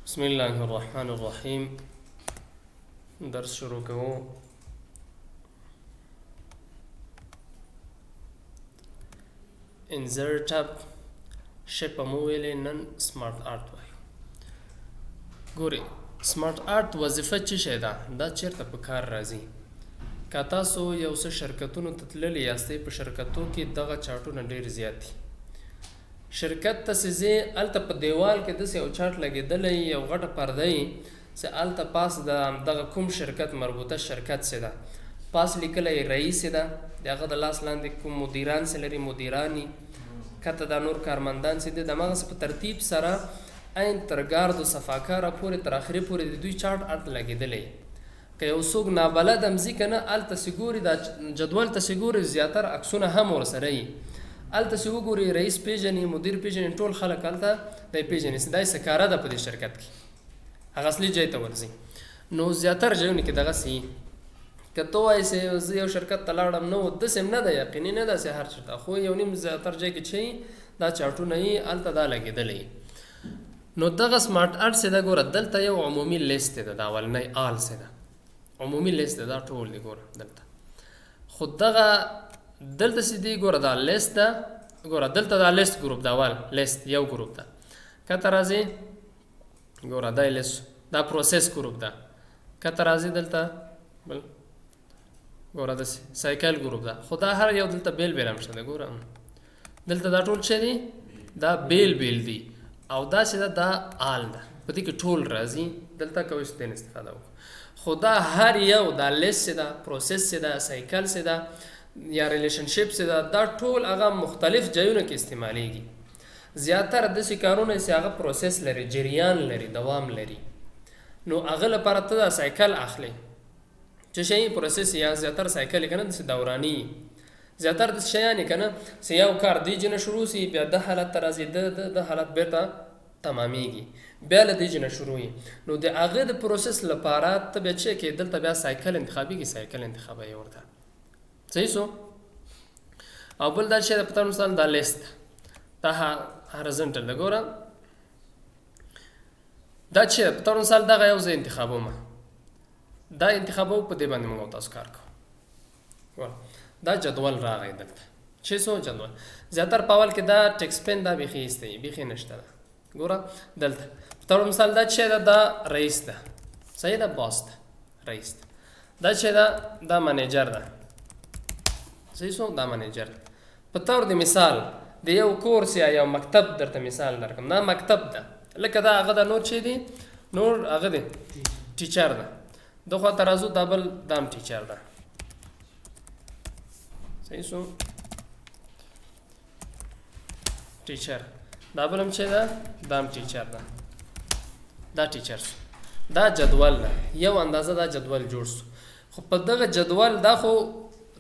بسم الله الرحمن الرحیم. درس شروع کوو. انزرټ اپ شپ مو ویلې نن سمارټ آرټ وایو. ګوري سمارټ آرټ وظیفه څه شی ده؟ دا چیرته په کار راځي؟ که تاسو یو څه شرکتونو ته تللي یاستئ، په شرکتو کې دغه چارټونه ډېر زیات دي. شرکت ته چې ځې هلته په دیوال کې داسې یو چارټ لګېدلی، یو غټه پرده یي چې هلته پاس د دغه کوم شرکت مربوطه شرکت چې ده پاس لیکلی رئیس ده، د هغه د لاس لاندې کوم مدیران چې لري مدیرانی، کته دا نور کارمندان چې دي، دمغسې په ترتیب سره عین تر ګاردو صفاکاره پورې تر اخرې پورې د دوی چارټ هلته لګېدلی. که یو څوک نابلد هم ځي که نه، هلته چې ګوري دا جدول ته چې ګوري زیاتره عکسونه هم ورسره وي. هلته چې وګوري رئیس پیژني، مدیر پیژني، ټول خلک هلته دی پیژني چې دا یې سکاره ده په دې شرکت کې، هغه اصلي ځای ته ورځي. نو زیاتره ځایونه کې دغسې وي. که ته وایې چې زه یو شرکت ته لاړم، نه داسې هم نه ده، یقیني نه ده چې هر چېرته، خو یو نیم زیاتره ځای کې چې دا چارټونه یي هلته دا لګېدلی. نو دغه سمارټ آرټ چې ده ګوره دلته یو عمومي لیست دی، د اولنی آل چې ده عمومي لیست دی، دا ټول دی ګوره دلته. خو دغه دلته چې دی ګوره دا لیست ده، ګوره دلته دا لیست ګروپ ده، اول لیست یو ګروپ ده. کته راځي ګوره دا لیست، دا پروسس ګروپ ده. کته راځي دلته بل ګوره داسې سایکل ګروپ ده. خو دا هر یو دلته بیل بیل هم شته دی. ګوره دلته دا ټول څه دي؟ دا بیل بیل دي. او دا چې ده دا آل ده، په دې کې ټول راځي. دلته کولی شو دین استفاده وکړو. خو دا هر یو دا لیست چې ده، پروسس چې ده، سایکل چې ده یا ریلیشنشپ چې ده، دا ټول هغه مختلف ځایونو کې استعمالیږي. زیاتره داسې کارونه چې هغه پروسس لري، جریان لري، دوام لري، نو هغه لپاره ته دا سایکل اخلي. چې شی پروسس یا زیاتره سایکل یې که نه داسې دوراني، زیاتره داسې شیان یې که نه چې یو کار دې جنه شروع سي، بیا د حالت ته راځي، د حالت بیرته تمامیږي، بیا له دې جنه شروع وي. نو د هغې د پروسس لپاره ته بیا چې کې دلته بیا سایکل انتخابېږي، سایکل انتخابوي ورته. صحیح سو؟ او بل دا شی د په طور مثال دا لیست دا هارزنټل ده. ګوره دا چې په طور مثال دغه یو زه انتخابومه، دا انتخابو په دې باندې موږ او تاسو کار کوو. ګوره دا جدول راغی دلته. چې څو جدول زیاتره په اول کې دا ټکس پین دا بیخي ایسته وي، بیخي نشته ده. ګوره دلته په طور مثال دا چې ده دا رئیس ده، صحیح ده، باس ده، رئیس ده. دا چې ده دا منیجر ده، صحیح سو، دا منیجر. په طور د مثال د یو کورس یا یو مکتب درته مثال درکړم، دا مکتب ده، لکه دا هغه د نور چې دی، نور هغه دی ټیچر ده. د خوا ته راځو، دا بل دا هم ټیچر ده، صحیح سو، ټیچر. دا بل هم چې ده، دا هم ټیچر ده، دا ټیچر سو. دا جدول ده، یو اندازه دا جدول جوړ سو. خو په دغه جدول دا خو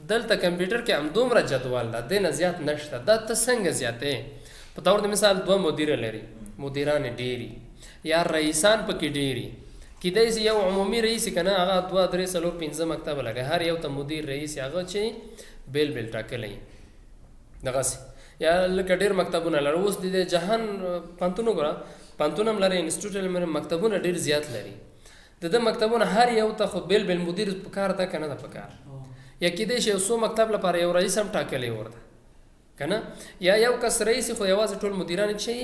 دلته کمپیوټر کې هم دومره جدول ده، دې نه زیات نشته. دا ته څنګه زیاتې؟ په طور د مثال دوه مدیره لري، مدیران ډېري یا رئیسان پکې ډېري. کیدای شي یو عمومي رئیس که نه، هغه 2 3 4 5 مکتبه لري، هر یو ته مدیر رئیس هغه چې بیل بیل ټاکلی دغسې، یا لکه ډېر مکتبونه لري. اوس د جهان پوهنتون وګوره، پوهنتون هم لري، انسټیټیوټ هم لري، مکتبونه ډېر زیات لري. د ده مکتبونه هر یو ته خو بیل بیل مدیر پکار ده که نه ده پکار، یا کیدای شي یو څو مکتب لپاره یو رئیس هم ټاکلی ورته که نه، یا یو کس رئیس خو یوازې ټول مدیران چې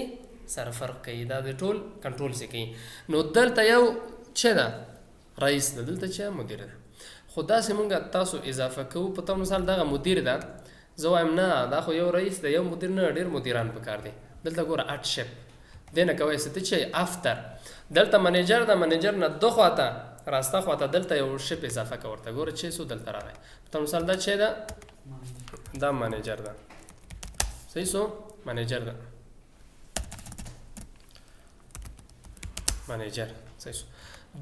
سره فرق کوي، دا د ټول کنټرول چې کوي. نو دلته یو چې ده رئیس ده، دلته چې مدیر ده. خو داسې مونږ تاسو اضافه کوو. په طور مثال دغه مدیر ده، زه وایم نه دا خو یو رئیس ده، یو مدیر نه، ډېر مدیران پکار دي. دلته ګوره اټ شپ دې نه کوی چې ته چې افتر. دلته منیجر ده، منیجر نه دو خواته راسته خواته دلته یو شپ اضافه که ورته. ګوره چې څو دلته راغی. په طور مثال دا چې ده دا منیجر ده، صحیح سو، منیجر ده، منیجر، صحیح سو.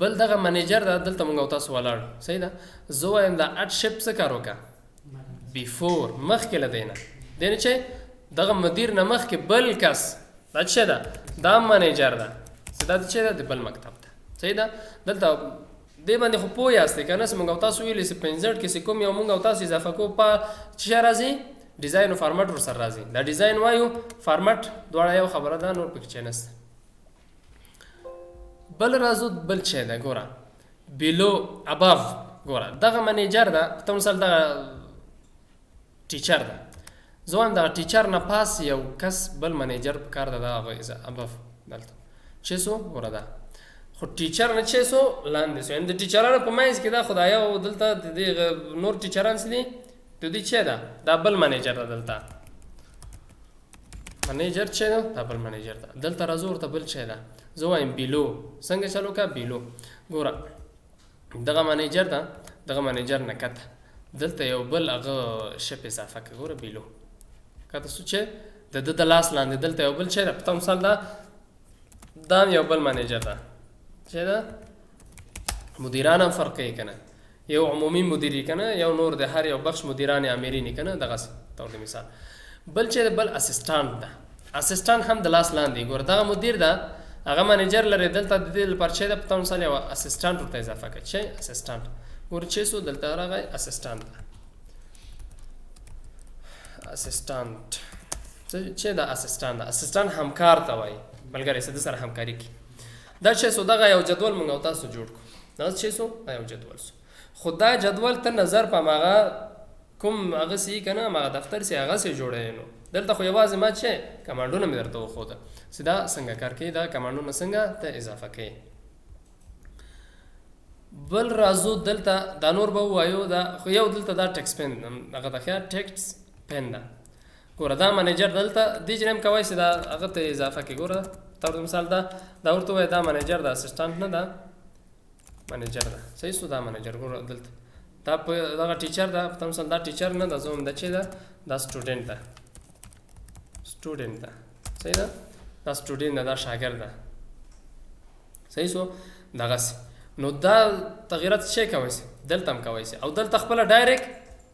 بل دغه منیجر ده، دلته مونږ او تاسو ولاړ، صحیح ده. زه وایم دا اټ شپ څه کار وکړه؟ بیفور، مخکې له دی نه، دی نه چې دغه مدیر نه مخکې بل کس، دا چې ده دا منیجر ده، دا چې ده د بل مکتب ده، صحیح ده. دلته دې باندې خو پوه یاستئ که نه، چې مونږ او تاسو ویلي چې په انزرټ کې چې کوم یو مونږ او تاسو اضافه کوو، په څه راځي؟ ډیزاین او فارمټ ورسره راځي. دا ډیزاین وایو، فارمټ دواړه یو خبره ده، نور پکې چې نشته. بل راځو بل شی ده ګوره بیلو اباف. ګوره دغه منیجر ده په مثال دغه ټیچر ده، زه وایم دغه ټیچر نه پاس یو کس بل منیجر په کار ده دغه اباف دلته چې سو ګوره ده خو ټیچر نه چې سو لاندې سو. یعنې د ټیچرانو په منځ کې دا خدای او دلته د دې نور ټیچران څه دي د دې چې ده دا بل منیجر ده دلته منیجر چې ده دا بل منیجر ده. دلته راځو ورته بل چې ده زه وایم بیلو. څنګه چلو کا بیلو ګوره دغه منیجر ده دغه منیجر نه کته دلته یو بل هغه شپ اضافه کوي ګوره بیلو کته سو چې د لاس لاندې دلته یو بل چې ده په مثال دا یو بل منیجر ده چې ده مدیران هم فرق کوي کنه یو عمومي مدیری کنه یو نور د هر یو بخش مدیران امرینی کنه دغه تور مثال. بل چې بل اسسټانټ ده اسسټانټ هم د لاس لاندې ګور دا مدیر ده هغه منیجر لري دلته د دې لپاره چې د په مثال یو اسسټانټ ورته اضافه کړي چې اسسټانټ ګور چې سو دلته راغی اسسټانټ اسسټانټ چې دا اسسټانټ همکار ته وایي ملګری سره همکاري کوي. دا چې سو دغه یو جدول موږ او تاسو جوړ کړو دا چې سو دا یو جدول سو خو دا جدول ته نظر په ماغه کوم هغه سي کنه ماغه دفتر سي هغه سي جوړه نو دلته خو یوازې ما چې کمانډونه مې درته وښوده سیدا څنګه کار کوي دا کمانډونه څنګه ته اضافه کوي. بل راځو دلته دا نور به وایو دا خو یو دلته دا ټیکس پن هغه د خیا ټیکس پن دا ګوره دا منیجر دلته دې جنم کوي سیدا هغه ته اضافه کوي. ګوره تر مثال دا ورته وای دا منیجر دا اسسټانټ نه دا منیجر ده صحیح سو دا منیجر ګوره دلته دا په دغه ټیچر دا په مثال دا ټیچر نه دا زوم د چې دا سټوډنټ ده سټوډنټ ده صحیح ده دا سټوډنټ ده دا شاګرد ده صحیح سو دغه نو دا تغیرات شي کوي دلته هم کوي او دلته خپل ډایرکټ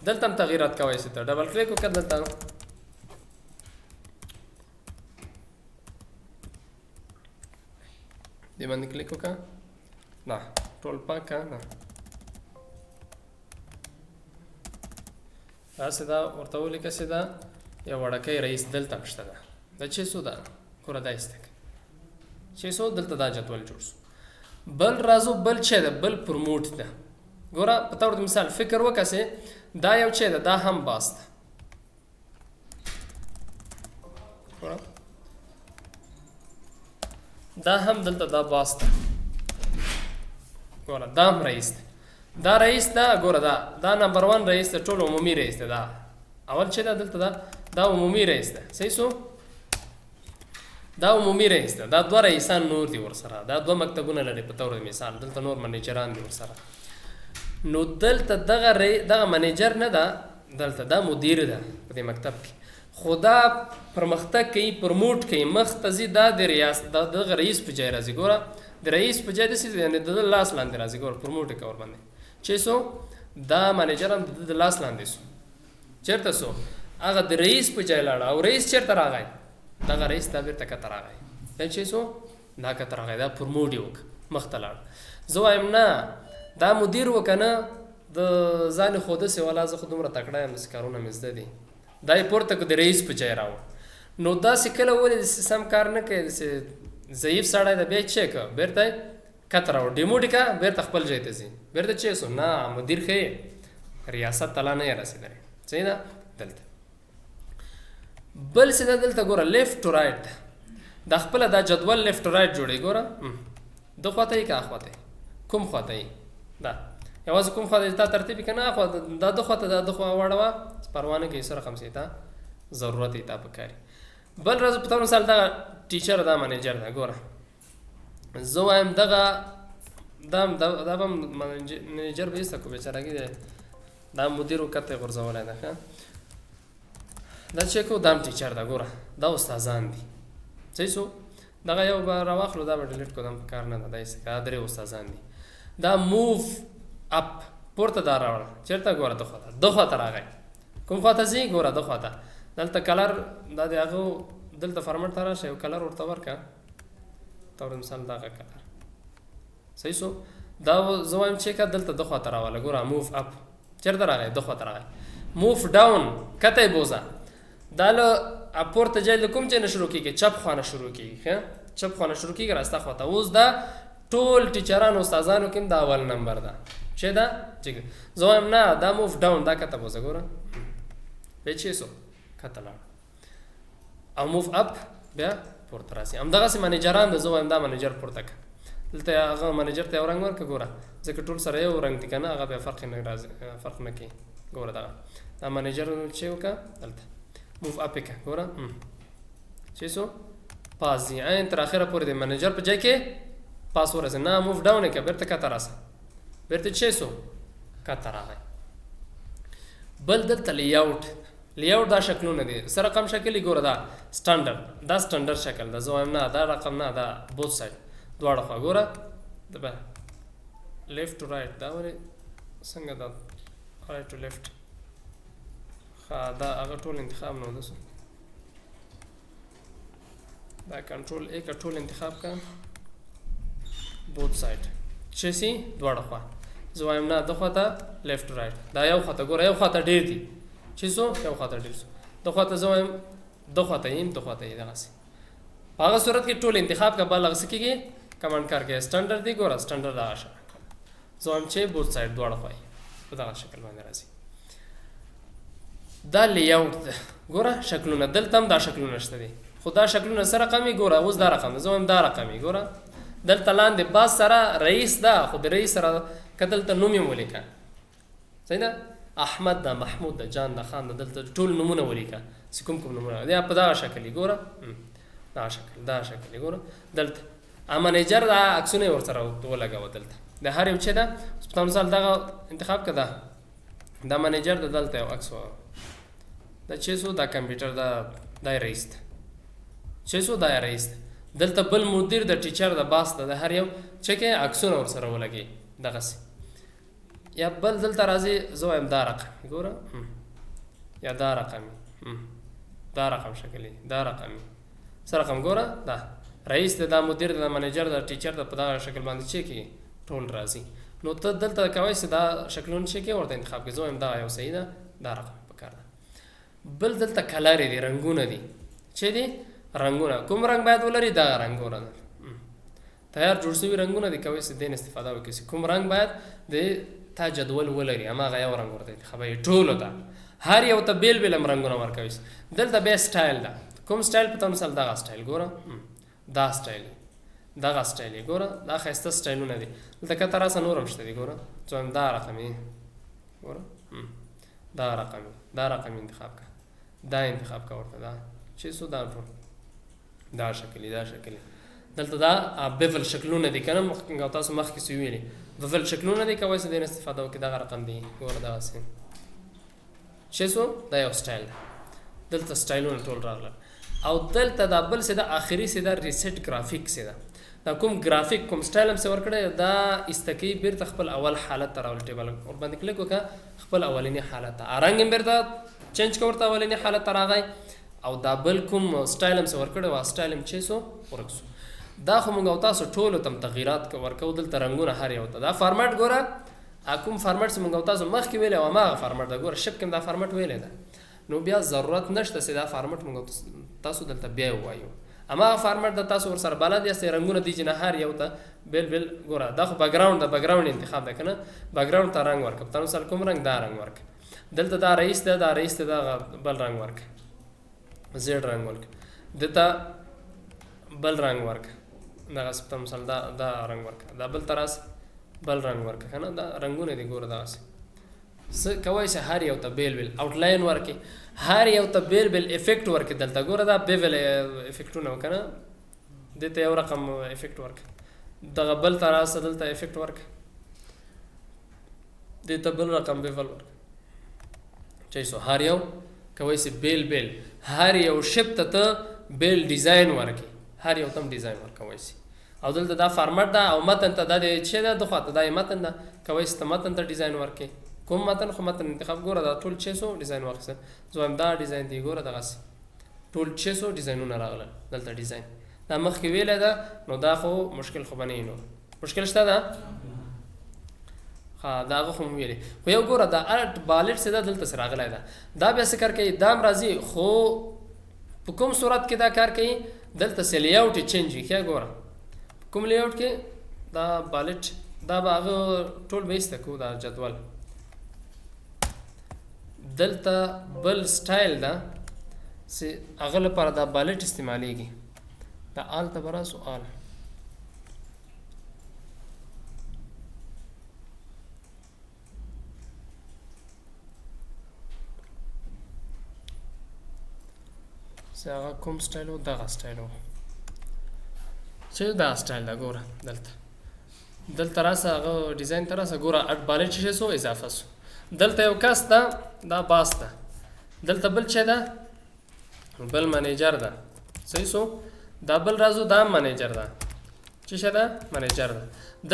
دلته هم تغیرات کوي ته ډبل کلیک وکړه دلته دې باندې کلیک وکړه نه ټول پاک نه دا سدا ورته ولیکه سدا یو وړکۍ رئیس دلته مشته ده دا چې سو ده ګوره دا ایسته چې سو دلته دا جدول جوړ سو. بل راځو بل چې ده بل پروموټ ده ګوره په تور مثال فکر وکړه دا یو چې ده دا هم باس ده ګوره دا هم دلته دا باس ده ګوره دا هم رئیس ده دا رئیس ده ګوره دا نمبر 1 رئیس ده ټول عمومي رئیس ده دا اول چې ده دلته دا عمومي رئیس ده صحیح سو دا عمومي رئیس ده دا دوه رئیسان نور دي ورسره دا دوه مکتبونه لري په تور مثال دلته نور منیجران دي ورسره. نو دلته دغه منیجر نه ده دلته دا مدیر ده په دې مکتب کې خدا پرمختګ کوي پروموټ کوي مختزي دا د ریاست دغه رئیس په ځای راځي ګوره د رئیس په ځای د سي یعنی د لاس لاندې راځي ګوره پروموټ کور باندې چې سو دا منیجر هم د لاس لاندې سو چیرته سو هغه د رئیس په ځای لاړ او رئیس چیرته راغی دغه رئیس دا بیرته کته راغی دا چې سو دا کته راغی دا پروموټ وک مخته لاړ. زه وایم نه دا مدیر وکنه د ځان خوده سی ولا زه خودم را تکړه یم کارونه مې زده دي دا یې پورته کو د رئیس په ځای راو نو دا سکله ولې سم کار نه کوي ضعیف سړی د بیا چیک بیرته کته راو ډیموډیکا بیرته خپل ځای ته ځي بیرته چې سو نه مدیر خې ریاست تعالی نه رسیدلی صحیح ده. دلته بل څه دلته ګوره لیفت ټو رائټ دا خپل دا جدول لیفت ټو رائټ جوړي ګوره د خواته یې کا خواته کوم خواته یې دا یوازې کوم خواته تا ترتیب کنه خو دا د خواته دا د خوا وړوا پروانه کې سره خمسه تا ضرورت یې تا پکاري. بل راز په مثال دا ټیچر دا منیجر دا ګوره زه وایم دغه دا منیجر به څه کو بیچارهګي دا مدیر وکته غرزولای ده دا چې کو دام ټیچر دا ګوره دا استادان دي صحیح سو دغه یو راواخلو دا به ډیلیټ کوم کار نه ده دایسه دا درې استادان دي دا موو اپ پورته دا راوړ چیرته ګوره د خواته راغی کوم خواته زی ګوره د خواته دلته کلر دا دی هغه دلته فارمټ ته راشه یو کلر ورته ورکا تور مثال دا کلر صحیح سو دا زوایم چې کا دلته د خواته راواله ګوره موو اپ چیرته راغی د خواته راغی موو ډاون کته بوزا دا له اپورته جای کوم چې نه شروع کیږي چپ خانه شروع کیږي چپ خانه شروع کیږي راسته خواته اوس دا ټول ټیچرانو استادانو کې دا اول نمبر ده چې دا چې زه وایم نه دا موف ډاون دا کته بوزه ګوره به چې سو کته لاړ او موف اپ بیا پورته راسي همدغسې منیجران د زه وایم دا منیجر پورته کړه دلته هغه منیجر ته یو رنګ ورکړه ګوره ځکه ټول سره یو رنګ دي که نه هغه بیا فرق نه کوي ګوره دغه دا منیجر چې وکړه دلته موف اپ یې کړه ګوره چې سو پاس دي تر اخره پورې د منیجر په ځای کې پاس ورسې نه موف ډاون یې کړه بېرته کته راسه بېرته چې سو کته راغی بل دلته لیاوټ دا شکلونه دي سره کم شکل ګوره دا سټانډرډ دا سټانډرډ شکل ده زه وایم نه دا رقم نه دا بوث سایډ دواړه خوا ګوره د به لیفټ ټو رایټ دا ولې څنګه دا رایټ ټو لیفټ ښه دا هغه ټول انتخاب نه دسو دا کنټرول ای کا ټول انتخاب کا بوث سایډ چې سي دواړه خوا زه وایم نه د خواته لیفټ ټو رایټ دا یو خواته ګوره یو خواته ډېر دي چې سو یو خواته ډېر سو د خواته زه وایم د خواته یم د خواته یې دغسې په هغه صورت کې ټول انتخاب کا بل هغه څه کېږي کمانډ کار کې سټانډرډ دی ګوره سټانډرډ هغه شکل زه وایم چې بوث سایډ دواړه خوا یې په دغه شکل باندې راځي دا لیاوټ ده ګوره شکلونه دلته هم دا شکلونه شته دي خو دا شکلونه څه رقم یې ګوره اوس دا رقم ده زه وایم دا رقم یې ګوره دلته لاندې باز سره رئیس ده خو د رئیس سره که دلته نوم یې ولیکه صحیح ده احمد ده محمود ده جان ده خان ده دلته ټول نومونه ولیکه چې کوم نومونه یا په دغه شکل یې ګوره دا شکل یې ګوره دلته منیجر دا عکسونه یې ورسره ولګوه دلته د هر یو چې ده په مثال دغه انتخاب که ده دا منیجر ده دلته یو عکس دا چې سو دا کمپیوټر دا رئیس ده چې سو دا رئیس ده دلته بل مدیر د ټیچر د باس ده د هر یو چې کې عکسونه ورسره ولګي دغسې یا بل دلته راځي زه وایم دا رقم ګوره یا دا رقم شکل دا رقم څه رقم ګوره دا رئیس د دا مدیر د منیجر د ټیچر د په دغه شکل باندې چې کې ټول راځي نو ته دلته کولی سې دا شکلونه چې کې ورته انتخاب کړې زه وایم دا یو صحیح ده دا رقم پکار ده بل دلته کلرې دي رنګونه دي چې دي رنګونه کوم رنګ باید ولري دغه رنګونه تیار جوړ شوي رنګونه دي کولی سې دین استفاده وکړي کوم رنګ باید د تا جدول ولري هماغه یو رنګ ورته انتخابوي ټولو ته هر یو ته بیل بیل هم رنګونه ورکوي دلته بیا سټایل ده کوم سټایل په مثال دغه سټایل ګوره دا سټایل دغه سټایل یې ګوره دا ښایسته سټایلونه دي دلته کته راسه نور هم شته دي ګوره زه وایم دا رقم یې ګوره دا رقم انتخاب کا دا انتخاب کا ورته دا چې څو دا ټول دا شکل دلته دا بیول شکلونه دي که نه مخکې تاسو مخکې څه ویلي بیول شکلونه دي کولی سې دین استفاده وکړي دغه رقم دی ګوره دغسې چې څو دا یو سټایل ده دلته سټایلونه ټول راغلل او دلته دا بل څه ده آخري څه ده ریسیټ ګرافیک څه ده دا کوم ګرافیک کوم سټایل هم څه ورکړی دا ایسته کوي بیرته خپل اول حالت ته راولي ټیبل ورباندې کلیک وکړه خپل اولني حالت ته رنګ هم بیرته چینج کړه ورته اولني حالت ته راغی او دا بل کوم سټایل هم څه ورکړی و سټایل هم چې سو ورک سو دا خو موږ او تاسو ټولو ته تغییرات ورکو دلته رنګونه هر یو ته دا فارمټ ګوره کوم فارمټ چې موږ او تاسو مخکې ویلی او هماغه فارمټ ده ګوره شپ کې دا فارمټ ویلی ده نو بیا ضرورت نشته چې دا فارمټ موږ تاسو دلته بیا ووایو هماغه فارمټ د تاسو ورسره بلد یاستئ رنګونه دي چې نه هر یو ته بیل ګوره دا خو بیکګراوند ده بیکګراوند انتخاب ده که نه بیکګراوند ته رنګ ورکړه په مثال کوم رنګ دا رنګ ورکړه دلته دا رئیس ده دا بل رنګ ورکړه زیډ رنګ ورکړه دلته بل رنګ ورکړه دغسې په مثال دا رنګ ورکړه دا بل طرز بل رنګ ورکړه که نه دا رنګونه دي ګوره دغسې څه کولی شي هر یو ته بیل آوټلاین ورکړي هر یو ته بیل افیکټ ورکړي دلته ګوره دا بیول افیکټونه و که نه دې ته یو رقم افیکټ ورکړه دغه بل طرز دلته افیکټ ورکړه دې ته بل رقم بیول ورکړه چې سو هر یو کولی شي بیل هر یو شپ ته بیل ډیزاین ورکړي هر یو تم ډیزاین ورکولی شي او دلته دا فارمټ ده او متن ته دا د چې ده د خواته دا متن ده کولی شي ته متن ته ډیزاین ورکړي کوم متن خو متن انتخاب ګوره دا ټول 600 ډیزاین واخیستل زه وایم دا ډیزاین دی ګوره دغسې ټول 600 ډیزاینونه راغلل دلته ډیزاین دا مخکې ویلی ده نو دا خو مشکل خو به نه نو مشکل شته ده دا هغه خو مو ویلې خو یو ګوره دا ارټ بالټ څه ده دلته څه راغلی ده دا بیا څه کار کوي دا هم راځي خو په کوم صورت کې دا کار کوي دلته څه لیاوټ یې چینج وي ښه ګوره کوم لیاوټ کې دا بالټ دا به هغه ټول به ایسته کو دا جدول دلته بل سټایل ده چې هغه لپاره دا بالټ استعمالیږي دا آل ته به راسو آل چې هغه کوم سټایل و دغه سټایل و چې دا سټایل ده ګوره دلته راسه هغه ډیزاین ته راسه ګوره بالټ چې سو اضافه سو دلته یو کس ده دا باس ده دلته بل چې ده بل منیجر ده صحیح سو دا بل رازو دا منیجر ده چې شه ده منیجر ده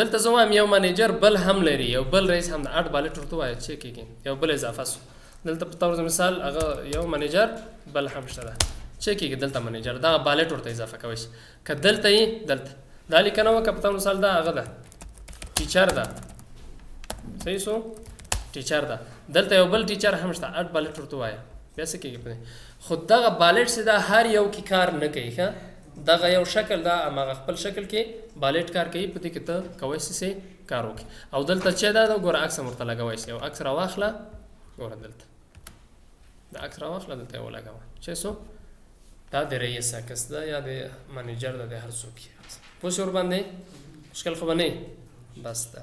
دلته زه وایم یو منیجر بل هم لري یو بل رئیس هم ده بالټ ورته وایي چې کېږي یو بل اضافه سو دلته په طور مثال هغه یو منیجر بل هم شته ده چې کېږي دلته منیجر دا بالټ ورته اضافه کوي که دلته یې دلته دا لیکنه وکړه په طور مثال دا هغه ده ټیچر ده صحیح سو ټیچر ده دلته یو بل ټیچر هم شته بالټ ورته وایي بیا څه کېږي خو دغه بالټ چې دا هر یو کې کار نه کوي ښه دغه یو شکل دا هماغه خپل شکل کې بالټ کار کوي په دې کې ته کولی شې کار وکړي او دلته چې دا ګوره عکس هم ورته لګوی شي یو عکس راواخله ګوره دلته د عکس راواخله دلته یې ولګوه چې څو دا د رئیس عکس ده یا د منیجر ده د هر څوک پوه شو ورباندې مشکل خو به نه بس ده